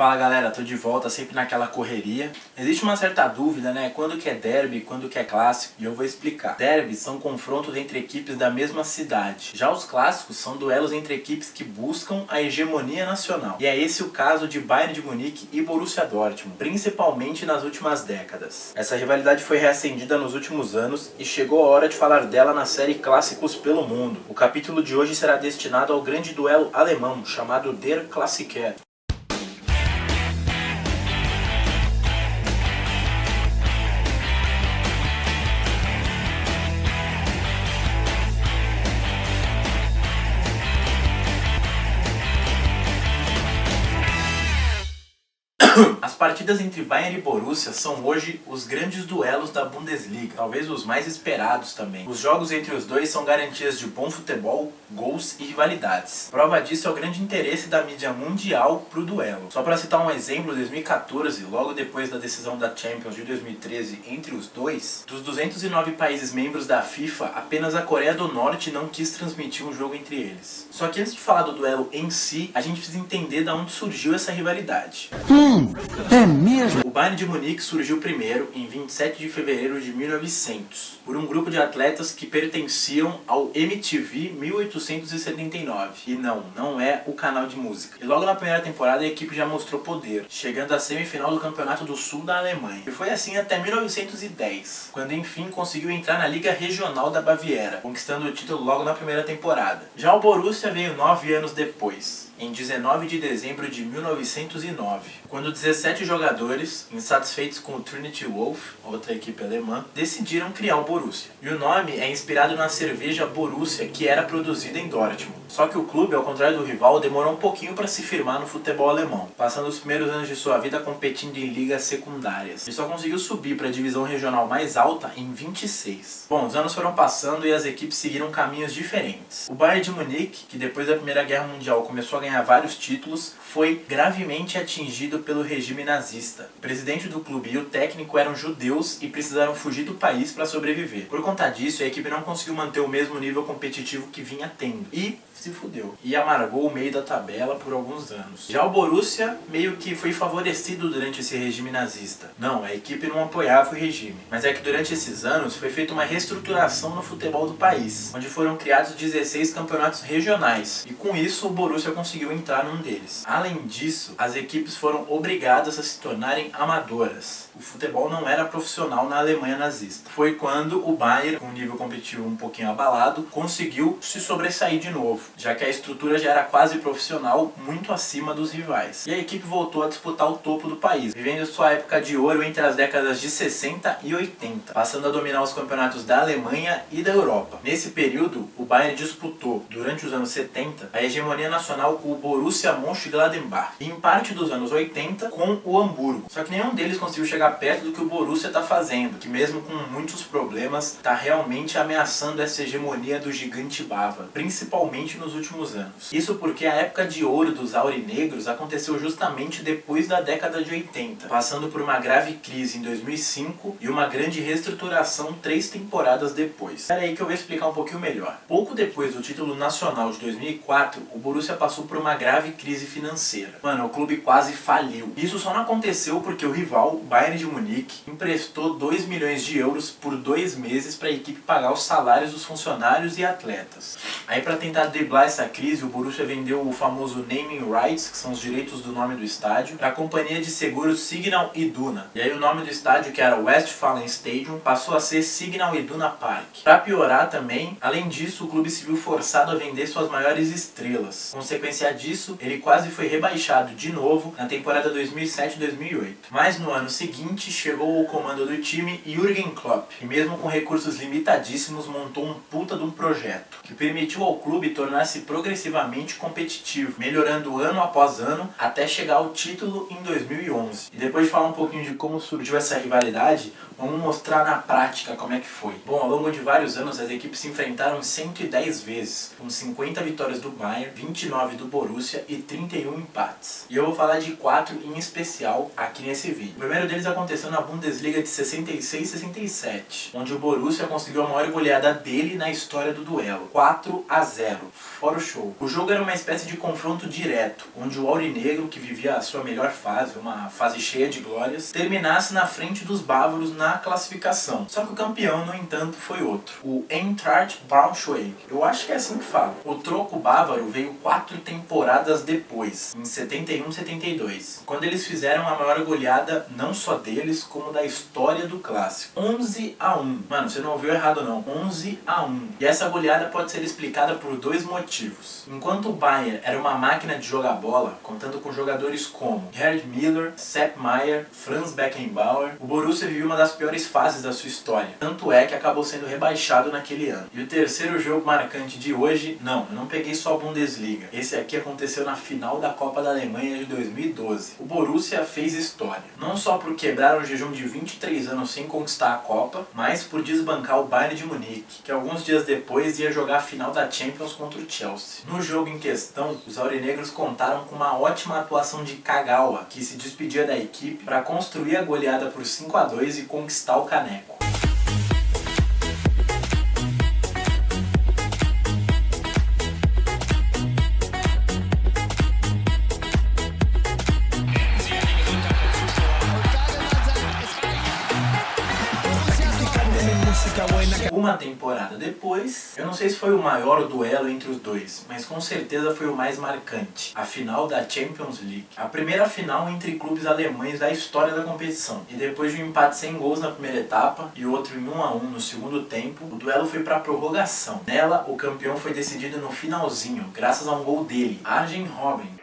Fala galera, tô de volta, sempre naquela correria. Existe uma certa dúvida, né? Quando que é derby, quando que é clássico, e eu vou explicar. Derbys são confrontos entre equipes da mesma cidade. Já os clássicos são duelos entre equipes que buscam a hegemonia nacional. E é esse o caso de Bayern de Munique e Borussia Dortmund, principalmente nas últimas décadas. Essa rivalidade foi reacendida nos últimos anos e chegou a hora de falar dela na série Clássicos pelo Mundo. O capítulo de hoje será destinado ao grande duelo alemão, chamado Der Klassiker. As partidas entre Bayern e Borussia são hoje os grandes duelos da Bundesliga, talvez os mais esperados também. Os jogos entre os dois são garantias de bom futebol, gols e rivalidades. Prova disso é o grande interesse da mídia mundial pro duelo. Só para citar um exemplo, em 2014, logo depois da decisão da Champions de 2013 entre os dois, dos 209 países membros da FIFA, apenas a Coreia do Norte não quis transmitir um jogo entre eles. Só que antes de falar do duelo em si, a gente precisa entender de onde surgiu essa rivalidade. É mesmo? O Bayern de Munique surgiu primeiro em 27 de fevereiro de 1900, por um grupo de atletas que pertenciam ao MTV 1879. E não é o canal de música. E logo na primeira temporada a equipe já mostrou poder, chegando à semifinal do Campeonato do Sul da Alemanha. E foi assim até 1910, quando enfim conseguiu entrar na Liga Regional da Baviera, conquistando o título logo na primeira temporada. Já o Borussia veio 9 anos depois, em 19 de dezembro de 1909, quando 17 jogadores, insatisfeitos com o Trinity Wolf, outra equipe alemã, decidiram criar o Borussia. E o nome é inspirado na cerveja Borussia, que era produzida em Dortmund. Só que o clube, ao contrário do rival, demorou um pouquinho para se firmar no futebol alemão, passando os primeiros anos de sua vida competindo em ligas secundárias. E só conseguiu subir para a divisão regional mais alta em 26. Bom, os anos foram passando e as equipes seguiram caminhos diferentes. O Bayern de Munique, que depois da Primeira Guerra Mundial começou a ganhar vários títulos, foi gravemente atingido pelo regime nazista. O presidente do clube e o técnico eram judeus e precisaram fugir do país para sobreviver. Por conta disso, a equipe não conseguiu manter o mesmo nível competitivo que vinha tendo. E se fudeu. E amargou o meio da tabela por alguns anos. Já o Borussia meio que foi favorecido durante esse regime nazista. Não, a equipe não apoiava o regime. Mas é que durante esses anos foi feita uma reestruturação no futebol do país, onde foram criados 16 campeonatos regionais. E com isso o Borussia conseguiu entrar num deles. Além disso, as equipes foram obrigadas a se tornarem amadoras. O futebol não era profissional na Alemanha nazista. Foi quando o Bayern, com um nível competitivo um pouquinho abalado, conseguiu se sobressair de novo, já que a estrutura já era quase profissional, muito acima dos rivais. E a equipe voltou a disputar o topo do país, vivendo sua época de ouro entre as décadas de 60 e 80, passando a dominar os campeonatos da Alemanha e da Europa. Nesse período, o Bayern disputou, durante os anos 70, a hegemonia nacional com o Borussia Mönchengladbach, e em parte dos anos 80 com o Hamburgo. Só que nenhum deles conseguiu chegar perto do que o Borussia está fazendo, que mesmo com muitos problemas, está realmente ameaçando essa hegemonia do gigante bávaro, principalmente nos últimos anos. Isso porque a época de ouro dos aurinegros aconteceu justamente depois da década de 80, passando por uma grave crise em 2005 e uma grande reestruturação 3 temporadas depois. Espera aí que eu vou explicar um pouquinho melhor. Pouco depois do título nacional de 2004, o Borussia passou por uma grave crise financeira. Mano, o clube quase faliu. Isso só não aconteceu porque o rival, o Bayern de Munique, emprestou 2 milhões de euros por 2 meses para a equipe pagar os salários dos funcionários e atletas. Aí, para tentar driblar essa crise, o Borussia vendeu o famoso naming rights, que são os direitos do nome do estádio, para a companhia de seguros Signal Iduna. E aí o nome do estádio, que era Westfalen Stadium, passou a ser Signal Iduna Park. Para piorar também, além disso, o clube se viu forçado a vender suas maiores estrelas. Consequência disso, ele quase foi rebaixado de novo na temporada 2007-2008. Mas no ano seguinte, chegou ao comando do time Jürgen Klopp, e mesmo com recursos limitadíssimos, montou um puta de um projeto, que permitiu ao clube tornar-se progressivamente competitivo, melhorando ano após ano, até chegar ao título em 2011. E depois de falar um pouquinho de como surgiu essa rivalidade, vamos mostrar na prática como é que foi. Bom, ao longo de vários anos, as equipes se enfrentaram 110 vezes, com 50 vitórias do Bayern, 29 do Borussia e 31 empates. E eu vou falar de 4 em especial aqui nesse vídeo. O primeiro deles aconteceu na Bundesliga de 66-67, onde o Borussia conseguiu a maior goleada dele na história do duelo, 4-0, fora o show. O jogo era uma espécie de confronto direto, onde o aurinegro, que vivia a sua melhor fase, uma fase cheia de glórias, terminasse na frente dos bávaros na classificação. Só que o campeão, no entanto, foi outro, o Eintracht Braunschweig. Eu acho que é assim que fala. O troco bávaro veio 4 temporadas depois, em 71-72, quando eles fizeram a maior goleada não só deles, como da história do clássico. 11-1. Mano, você não ouviu errado não. 11-1. E essa goleada pode ser explicada por 2 motivos. Enquanto o Bayern era uma máquina de jogar bola, contando com jogadores como Gerd Müller, Sepp Maier, Franz Beckenbauer, o Borussia viveu uma das piores fases da sua história. Tanto é que acabou sendo rebaixado naquele ano. E o terceiro jogo marcante de hoje, não, eu não peguei só a Bundesliga. Esse aqui aconteceu na final da Copa da Alemanha de 2012. O Borussia fez história. Não só por quebrar um jejum de 23 anos sem conquistar a Copa, mas por desbancar o Bayern de Munique, que alguns dias depois ia jogar a final da Champions contra o Chelsea. No jogo em questão, os aurinegros contaram com uma ótima atuação de Kagawa, que se despedia da equipe para construir a goleada por 5-2 e conquistar o caneco. Uma temporada depois, eu não sei se foi o maior duelo entre os dois, mas com certeza foi o mais marcante, a final da Champions League. A primeira final entre clubes alemães da história da competição. E depois de um empate sem gols na primeira etapa e outro em 1-1 no segundo tempo, o duelo foi para prorrogação. Nela, o campeão foi decidido no finalzinho, graças a um gol dele, Arjen Robben.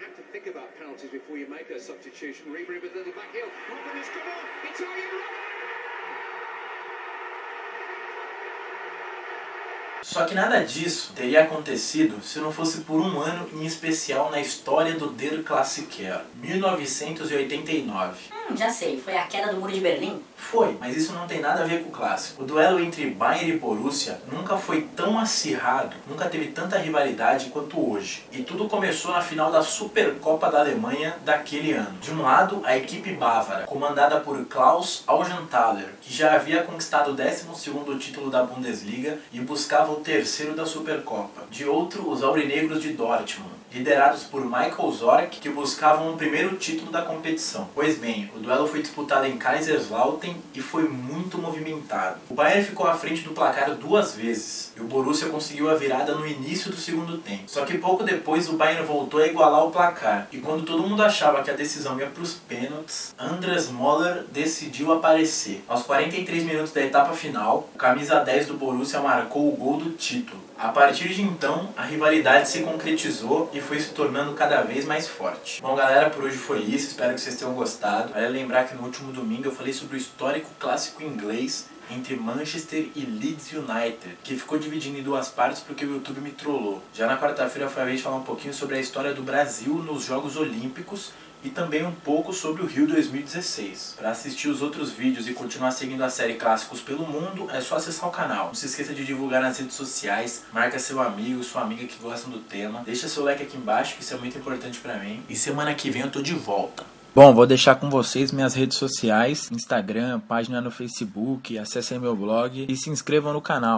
Só que nada disso teria acontecido se não fosse por um ano em especial na história do Der Klassiker, 1989. Já sei, foi a queda do Muro de Berlim? Foi, mas isso não tem nada a ver com o clássico. O duelo entre Bayern e Borussia nunca foi tão acirrado, nunca teve tanta rivalidade quanto hoje. E tudo começou na final da Supercopa da Alemanha daquele ano. De um lado, a equipe bávara, comandada por Klaus Augenthaler, que já havia conquistado o 12º título da Bundesliga e buscava o terceiro da Supercopa. De outro, os aurinegros de Dortmund, liderados por Michael Zorc, que buscavam o primeiro título da competição. Pois bem, o duelo foi disputado em Kaiserslautern e foi muito movimentado. O Bayern ficou à frente do placar 2 vezes e o Borussia conseguiu a virada no início do segundo tempo. Só que pouco depois o Bayern voltou a igualar o placar e quando todo mundo achava que a decisão ia para os pênaltis, Andreas Möller decidiu aparecer. Aos 43 minutos da etapa final, o camisa 10 do Borussia marcou o gol do título. A partir de então, a rivalidade se concretizou e foi se tornando cada vez mais forte. Bom galera, por hoje foi isso, espero que vocês tenham gostado. Vale lembrar que no último domingo eu falei sobre o histórico clássico inglês entre Manchester e Leeds United, que ficou dividido em 2 partes porque o YouTube me trollou. Já na quarta-feira foi a vez de falar um pouquinho sobre a história do Brasil nos Jogos Olímpicos e também um pouco sobre o Rio 2016. Para assistir os outros vídeos e continuar seguindo a série Clássicos pelo Mundo, é só acessar o canal. Não se esqueça de divulgar nas redes sociais, marca seu amigo, sua amiga que gostam do tema. Deixa seu like aqui embaixo, que isso é muito importante para mim. E semana que vem eu tô de volta. Bom, vou deixar com vocês minhas redes sociais, Instagram, página no Facebook, acessem meu blog e se inscrevam no canal.